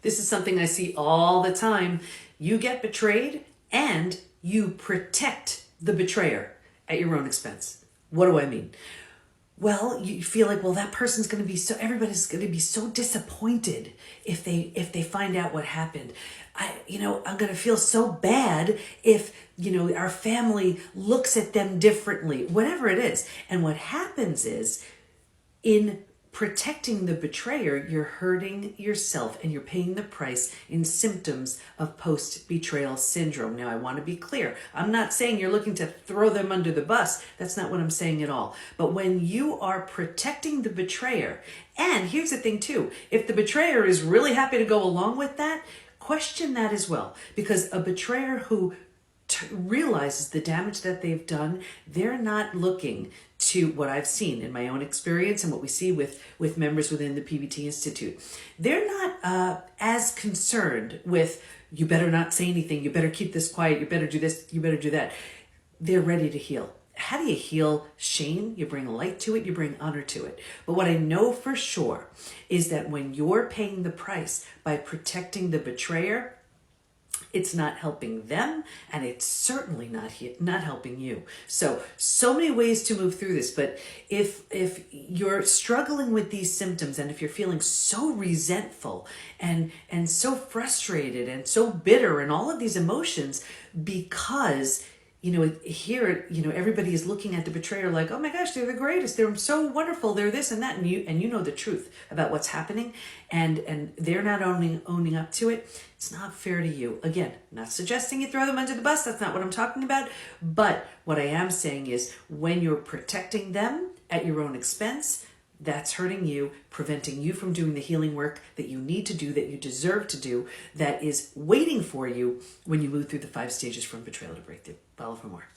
This is something I see all the time. You get betrayed and you protect the betrayer at your own expense. What do I mean? Well, you feel like, well, that person's going to be everybody's going to be so disappointed if they find out what happened. I'm going to feel so bad if, our family looks at them differently, whatever it is. And what happens is, in protecting the betrayer, you're hurting yourself and you're paying the price in symptoms of post-betrayal syndrome. Now, I want to be clear. I'm not saying you're looking to throw them under the bus. That's not what I'm saying at all. But when you are protecting the betrayer, and here's the thing too, if the betrayer is really happy to go along with that, question that as well. Because a betrayer who realizes the damage that they've done, they're not looking to what I've seen in my own experience and what we see with members within the PBT Institute. They're not as concerned with, you better not say anything, you better keep this quiet, you better do this, you better do that. They're ready to heal. How do you heal shame? You bring light to it, you bring honor to it. But what I know for sure is that when you're paying the price by protecting the betrayer, it's not helping them, and it's certainly not helping you. So many ways to move through this. But if you're struggling with these symptoms, and if you're feeling so resentful and so frustrated and so bitter and all of these emotions because everybody is looking at the betrayer like, oh my gosh, they're the greatest. They're so wonderful. They're this and that. And you know the truth about what's happening, and they're not owning up to it. It's not fair to you. Again, not suggesting you throw them under the bus. That's not what I'm talking about. But what I am saying is, when you're protecting them at your own expense, that's hurting you, preventing you from doing the healing work that you need to do, that you deserve to do, that is waiting for you when you move through the 5 stages from betrayal to breakthrough. Follow for more.